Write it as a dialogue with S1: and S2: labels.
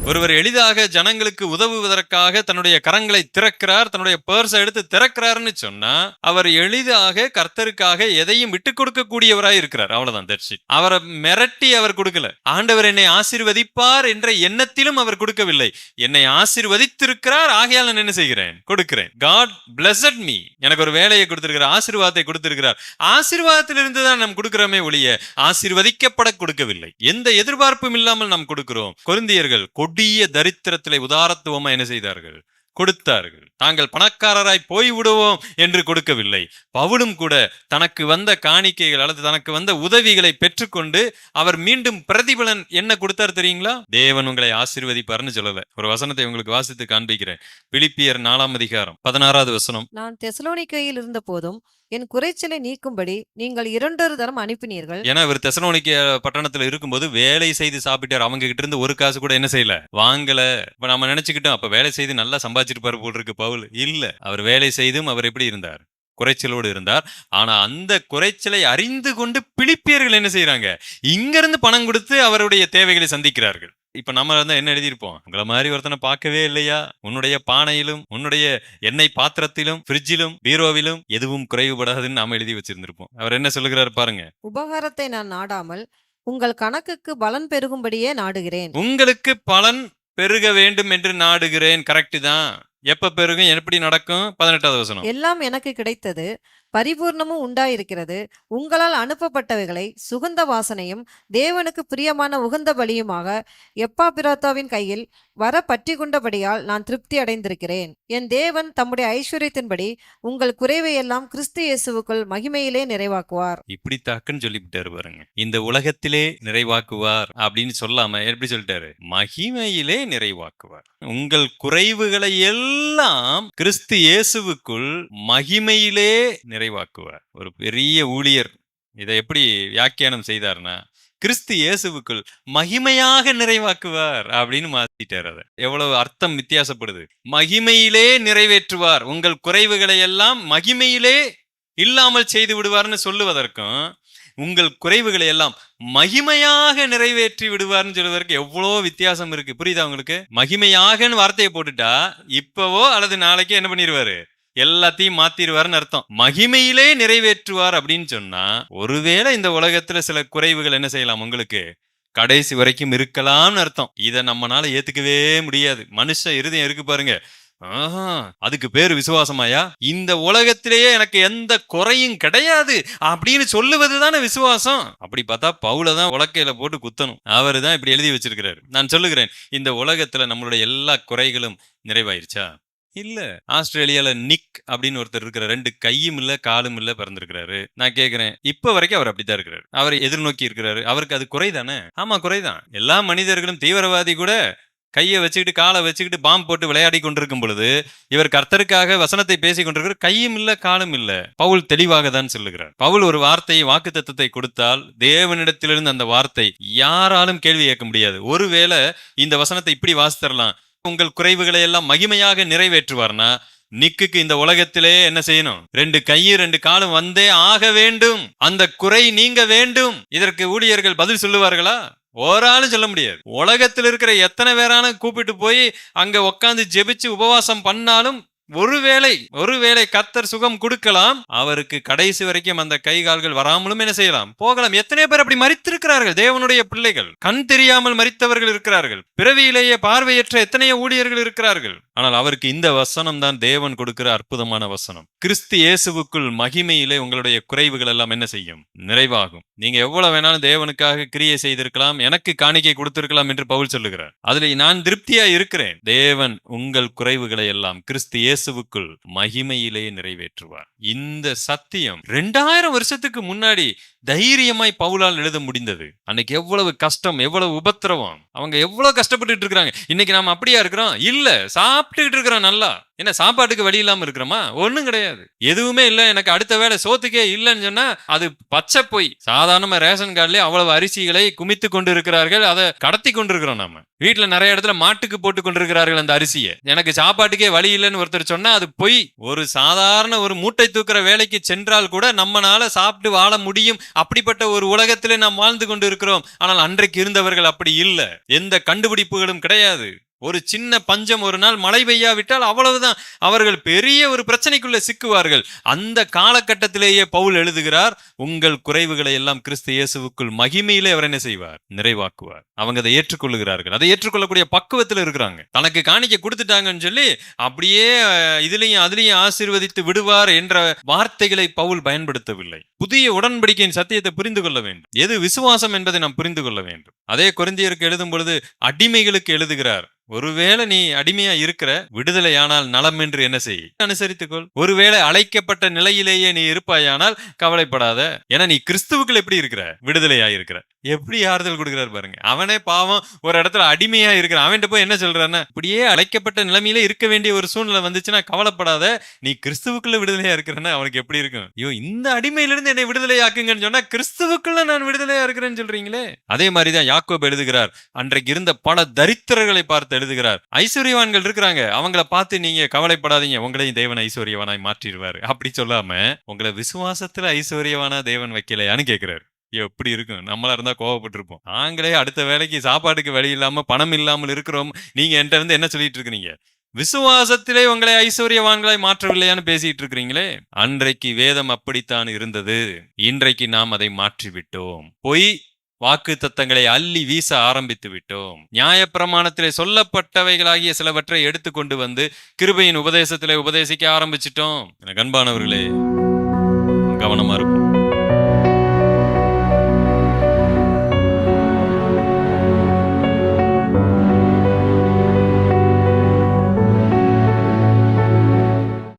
S1: ஒருவர் எளிதாக ஜனங்களுக்கு உதவுவதற்காக தன்னுடைய கரங்களை திறக்கிறார், தன்னுடைய பர்ஸை எடுத்து திறக்கிறார்னு சொன்னா அவர் எளிதாக கர்த்தருக்காக எதையும் விட்டு கொடுக்க கூடியவராய் இருக்கிறார். அவ்வளவுதான். அவரை மிரட்டி அவர் கொடுக்கல. ஆண்டவர் என்னை ஆசீர்வதிப்பார் என்ற எண்ணத்திலும் அவர் கொடுக்கவில்லை. என்னை ஆசீர்வதித்திருக்கிறார், ஆகையால் நான் என்ன செய்கிறேன்? கொடுக்கிறேன். God blessed me. எனக்கு ஒரு வேலையை கொடுத்திருக்கிறார், ஆசீர்வாதத்தை கொடுத்திருக்கிறார். ஆசீர்வாதத்திலிருந்து தான் நாம் கொடுக்கிறோமே ஒழிய ஆசீர்வதிக்கப்பட கொடுக்கவில்லை. எந்த எதிர்பார்ப்பும் இல்லாமல் நாம் கொடுக்கிறோம். கொரிந்தியர்கள் கொடிய தரித்திரத்திலே உதாரத்துவமா என்ன செய்தார்கள்? கொடுத்தார்கள். தாங்கள் பணக்காரராய் போய்விடுவோம் என்று கொடுக்கவில்லை. பவுலும் கூட தனக்கு வந்த காணிக்கைகள் அல்லது தனக்கு வந்த உதவிகளை பெற்றுக்கொண்டு அவர் மீண்டும் பிரதிபலன் என்ன கொடுத்தார் தெரியுங்களா? தேவன் உங்களை ஆசீர்வதிப்பார்னு சொல்லல. ஒரு வசனத்தை உங்களுக்கு வாசித்து காண்பிக்கிறேன். பிலிப்பியர் 4:16 வசனம்.
S2: நான் தெசலோனிக்கையில் இருந்த போதும் என் குறைச்சலை நீக்கும்படி நீங்கள் 2 தரம் அனுப்பினீர்கள்.
S1: ஏன்னா இவர் தெசலோனிக்கே பட்டணத்துல இருக்கும்போது வேலை செய்து சாப்பிட்டார். அவங்க கிட்ட இருந்து ஒரு காசு கூட என்ன செய்யல, வாங்கல. இப்ப நம்ம நினைச்சுக்கிட்டோம் அப்ப வேலை செய்து நல்லா சம்பாதிச்சிருப்பாரு போல் இருக்கு பவுல். இல்ல, அவர் வேலை செய்தும் அவர் எப்படி இருந்தார்? குறைச்சலோடு இருந்தார். ஆனா அந்த குறைச்சலை அறிந்து கொண்டு பிலிப்பியர்கள் என்ன செய்யறாங்க? இங்க இருந்து பணம் கொடுத்து அவருடைய தேவைகளை சந்திக்கிறார்கள். இப்ப நம்ம இருந்தா என்ன எழுதியிருப்போம்? உங்களை மாதிரி ஒருத்தனை பார்க்கவே இல்லையா? உன்னுடைய பானையிலும் உன்னுடைய எண்ணெய் பாத்திரத்திலும் ஃப்ரிட்ஜிலும் பீரோவிலும் எதுவும் குறைவுபடாதுன்னு நாம எழுதி வச்சிருந்திருப்போம். அவர் என்ன சொல்லுகிறார் பாருங்க.
S2: உபகாரத்தை நான் நாடாமல் உங்கள் கணக்குக்கு பலன் பெருகும்படியே நாடுகிறேன்.
S1: உங்களுக்கு பலன் பெருக வேண்டும் என்று நாடுகிறேன். கரெக்ட் தான். எப்ப பெருகும்? எப்படி நடக்கும்? 18வது வசனம்.
S2: எல்லாம் எனக்கு கிடைத்தது, பரிபூர்ணமும் உண்டாயிருக்கிறது. உங்களால் அனுப்பப்பட்டவைகளை சுகந்த வாசனையும் தேவனுக்கு பிரியமான உகந்த பலியுமாக எப்பாபிராத்தாவின் கையில் வர பற்றி கொண்டபடியால் நான் திருப்தி அடைந்திருக்கிறேன். என் தேவன் தம்முடைய ஐஸ்வர்யத்தின்படி உங்கள் குறைவை எல்லாம் கிறிஸ்து இயேசுவுக்குள் மகிமையிலே நிறைவாக்குவார்.
S1: இப்படி தாக்குன்னு சொல்லிவிட்டாரு பாருங்க. இந்த உலகத்திலே நிறைவாக்குவார் அப்படின்னு சொல்லாம எப்படி சொல்லிட்டாரு? மகிமையிலே நிறைவாக்குவார். உங்கள் குறைவுகளை எல்லாம் கிறிஸ்து இயேசுவுக்குள் மகிமையிலே நிறைவாக்குவார். ஒரு பெரிய ஊழியர் இதை எப்படி வியாக்கியானம் செய்தார்னா, கிறிஸ்து இயேசுவுக்குள் மகிமையாக நிறைவாக்குவார் அப்படின்னு மாத்திட்டார். அதை எவ்வளவு அர்த்தம் வித்தியாசப்படுது. மகிமையிலே நிறைவேற்றுவார், உங்கள் குறைவுகளை எல்லாம் மகிமையிலே இல்லாமல் செய்து விடுவார்னு சொல்லுவதற்கும் உங்கள் குறைவுகளை எல்லாம் மகிமையாக நிறைவேற்றி விடுவார்னு சொல்வதற்கு எவ்வளோ வித்தியாசம் இருக்கு. புரியுதா உங்களுக்கு? மகிமையாகன்னு வார்த்தையை போட்டுட்டா இப்பவோ அல்லது நாளைக்கே என்ன பண்ணிடுவாரு? எல்லாத்தையும் மாத்திடுவார்னு அர்த்தம். மகிமையிலே நிறைவேற்றுவார் அப்படின்னு சொன்னா ஒருவேளை இந்த உலகத்துல சில குறைவுகள் என்ன செய்யலாம், உங்களுக்கு கடைசி வரைக்கும் இருக்கலாம்னு அர்த்தம். இதை நம்மளால ஏத்துக்கவே முடியாது. மனுஷ இருதயம் இருக்கு பாருங்க, அதுக்கு பேரு விசுவாசமாயா? இந்த உலகத்திலேயே எனக்கு எந்த குறையும் கிடையாது அப்படின்னு சொல்லுவதுதானே விசுவாசம். அப்படி பார்த்தா பவுலதான் உலக்கையில போட்டு குத்தணும். அவரு தான் இப்படி எழுதி வச்சிருக்கிறாரு. நான் சொல்லுகிறேன், இந்த உலகத்துல நம்மளுடைய எல்லா குறைகளும் நிறைவாயிருச்சா? இல்ல. ஆஸ்திரேலியால நிக் அப்படின்னு ஒருத்தர் இருக்கிற, 2 கையும் இல்ல காலும் இல்ல பிறந்திருக்கிறாரு. நான் கேக்குறேன், இப்ப வரைக்கும் அவர் அப்படித்தான் இருக்கிறாரு. அவர் எதிர்நோக்கி இருக்கிறாரு. அவருக்கு அது குறைதானே? ஆமா, குறைதான். எல்லா மனிதர்களும், தீவிரவாதி கூட கையை வச்சுக்கிட்டு காலை வச்சுக்கிட்டு பாம்பு போட்டு விளையாடி கொண்டிருக்கும் பொழுது இவர் கர்த்தருக்காக வசனத்தை பேசிக் கொண்டிருக்கிறார். கையும் இல்ல காலும் இல்ல. பவுல் தெளிவாக தான் சொல்லுகிறார். பவுல் ஒரு வார்த்தையை, வாக்கு தத்தத்தை கொடுத்தால் தேவனிடத்திலிருந்து அந்த வார்த்தை யாராலும் கேள்வி கேட்க முடியாது. ஒருவேளை இந்த வசனத்தை இப்படி வாசித்தரலாம், உங்கள் குறைவுகளை எல்லாம் மகிமையாக நிறைவேற்றுவார்னா நிக்குக்கு இந்த உலகத்திலே என்ன செய்யணும்? 2 கையும் 2 காலும் வந்தே ஆக வேண்டும். அந்த குறை நீங்க வேண்டும். இதற்கு ஊழியர்கள் பதில் சொல்லுவார்களா? ஒரு ஆளும் சொல்ல முடியாது. உலகத்தில் இருக்கிற எத்தனை பேரான கூப்பிட்டு போய் அங்க உட்காந்து ஜெபிச்சு உபவாசம் பண்ணாலும் ஒருவேளை கர்த்தர் சுகம் கொடுக்கலாம். அவருக்கு கடைசி வரைக்கும் அந்த கை கால்கள் வராமலும் என்ன செய்யலாம்? போகலாம். எத்தனை பேர் அப்படி மரித்திருக்கிறார்கள்? தேவனுடைய பிள்ளைகள், கண் தெரியாமல் மரித்தவர்கள் இருக்கிறார்கள். பிறவியிலேயே பார்வையற்ற எத்தனையோ ஊழியர்கள் இருக்கிறார்கள். ஆனால் அவருக்கு இந்த வசனம் தான் தேவன் கொடுக்கிற அற்புதமான வசனம். கிறிஸ்து இயேசுவுக்குள் மகிமையிலே உங்களுடைய குறைவுகள் எல்லாம் என்ன செய்யும்? நிறைவாகும். நீங்க எவ்வளவு வேணாலும் தேவனுக்காக கிரியை செய்திருக்கலாம், எனக்கு காணிக்கை கொடுத்திருக்கலாம் என்று பவுல் சொல்லுகிறார். அதுல நான் திருப்தியா இருக்கிறேன். தேவன் உங்கள் குறைவுகளை எல்லாம் கிறிஸ்து இயேசுவுக்குள் மகிமையிலே நிறைவேற்றுவார். இந்த சத்தியம் 2000 வருஷத்துக்கு முன்னாடி தைரியமாய் பவுலால் எழுத முடிந்தது. அன்னைக்கு எவ்வளவு கஷ்டம், எவ்வளவு உபத்திரவம், அவங்க எவ்வளவு கஷ்டப்பட்டு இருக்கிறாங்க. இன்னைக்கு நாம அப்படியா இருக்கிறோம்? இல்ல, சாப்பிட்டுக்கிட்டு இருக்கிறோம். நல்லா என்ன சாப்பாட்டுக்கு வழி இல்லாம இருக்கிறோமா? ஒண்ணும் கிடையாது. எதுவுமே இல்ல, எனக்கு அடுத்த வேலை சோத்துக்கே இல்லைன்னு சொன்னா அது பச்சை போய். சாதாரண ரேஷன் கார்டுலயே அவ்வளவு அரிசிகளை குமித்து கொண்டு இருக்கிறார்கள். அதை கடத்தி கொண்டிருக்கிறோம். நாம வீட்டுல நிறைய இடத்துல மாட்டுக்கு போட்டு கொண்டிருக்கிறார்கள் அந்த அரிசியை. எனக்கு சாப்பாட்டுக்கே வழி இல்லைன்னு ஒருத்தர் சொன்னா அது பொய். ஒரு சாதாரண ஒரு மூட்டை தூக்குற வேலைக்கு சென்றால் கூட நம்மனால சாப்பிட்டு வாழ முடியும் அப்படிப்பட்ட ஒரு உலகத்திலே நாம் வாழ்ந்து கொண்டு இருக்கிறோம். ஆனால் அன்றைக்கு இருந்தவர்கள் அப்படி இல்லை. எந்த கண்டுபிடிப்புகளும் கிடையாது. ஒரு சின்ன பஞ்சம், ஒரு நாள் மழை பெய்யாவிட்டால் அவ்வளவுதான், அவர்கள் பெரிய ஒரு பிரச்சனைக்குள்ள சிக்குவார்கள். அந்த காலகட்டத்திலேயே பவுல் எழுதுகிறார், உங்கள் குறைவுகளை எல்லாம் கிறிஸ்து இயேசுவுக்குள் மகிமையிலே அவர் என்ன செய்வார்? நிறைவாக்குவார். அவங்க அதை ஏற்றுக்கொள்ளுகிறார்கள். அதை ஏற்றுக்கொள்ளக்கூடிய பக்குவத்தில் இருக்கிறாங்க. தனக்கு காணிக்கை கொடுத்துட்டாங்கன்னு சொல்லி அப்படியே இதுலயும் அதுலயும் ஆசீர்வதித்து விடுவார் என்ற வார்த்தைகளை பவுல் பயன்படுத்தவில்லை. புதிய உடன்படிக்கையின் சத்தியத்தை புரிந்து கொள்ள வேண்டும். எது விசுவாசம் என்பதை நாம் புரிந்து கொள்ள வேண்டும். அதே கொரிந்தியருக்கு எழுதும் பொழுது அடிமைகளுக்கு எழுதுகிறார், ஒருவேளை நீ அடிமையா இருக்கிற, விடுதலையானால் நலம் என்று என்ன செய்? அனுசரித்துக்கொள். ஒருவேளை அழைக்கப்பட்ட நிலையிலேயே நீ இருப்பாயானால் கவலைப்படாத. ஏன்னா நீ கிறிஸ்துவுக்குள் எப்படி இருக்கிற? விடுதலையா இருக்கிற. எப்படி ஆறுதல் கொடுக்கிறார் பாருங்க. அவனே பாவம் ஒரு இடத்துல அடிமையா இருக்கிறான். அவன்கிட்ட போய் என்ன சொல்றான்னா, இப்படியே அழைக்கப்பட்ட நிலைமையில இருக்க வேண்டிய ஒரு சூழ்நிலை வந்துச்சுன்னா கவலைப்படாத, நீ கிறிஸ்துவுக்குள்ள விடுதலையா இருக்கிறன்னா அவனுக்கு எப்படி இருக்கும்? ஐயோ, இந்த அடிமையிலிருந்து என்னை விடுதலையாக்குங்கன்னு சொன்னா கிறிஸ்துவுக்குள்ள நான் விடுதலையா இருக்கிறேன்னு சொல்றீங்களே. அதே மாதிரிதான் யாக்கோபு எழுதுகிறார், அன்றைக்கு இருந்த பல தரித்திரர்களை பார்த்து எழுதுகிறார், ஐஸ்வர்யவான்கள் இருக்கிறாங்க, அவங்கள பார்த்து நீங்க கவலைப்படாதீங்க, உங்களையும் தேவன் ஐஸ்வர்யவானாய் மாற்றிடுவாரு. அப்படி சொல்லாம உங்களை விசுவாசத்துல ஐஸ்வர்யவானா தேவன் வைக்கலையான்னு கேட்கிறாரு. எப்படி இருக்கும்? நம்மளா இருந்தா கோவப்பட்டு இருப்போம். நாங்களே அடுத்த வேலைக்கு சாப்பாட்டுக்கு வழி இல்லாம பணம் இல்லாமல் இருக்கிறோம், நீங்க என்கிட்ட இருந்து என்ன சொல்லிட்டு இருக்கீங்க? விசுவாசத்திலே உங்களை ஐஸ்வர்யவான்களாய் மாற்றவில்லையான்னு பேசிட்டு இருக்கிறீங்களே. அன்றைக்கு வேதம் அப்படித்தான் இருந்தது. இன்றைக்கு நாம் அதை மாற்றிவிட்டோம். பொய் வாக்கு தத்தங்களை அள்ளி வீச ஆரம்பித்து விட்டோம். நியாயப்பிரமாணத்திலே சொல்லப்பட்டவைகளாகிய சிலவற்றை எடுத்துக்கொண்டு வந்து கிருபையின் உபதேசத்திலே உபதேசிக்க ஆரம்பிச்சிட்டோம். அன்பானவர்களே, கவனமா இருக்கும்.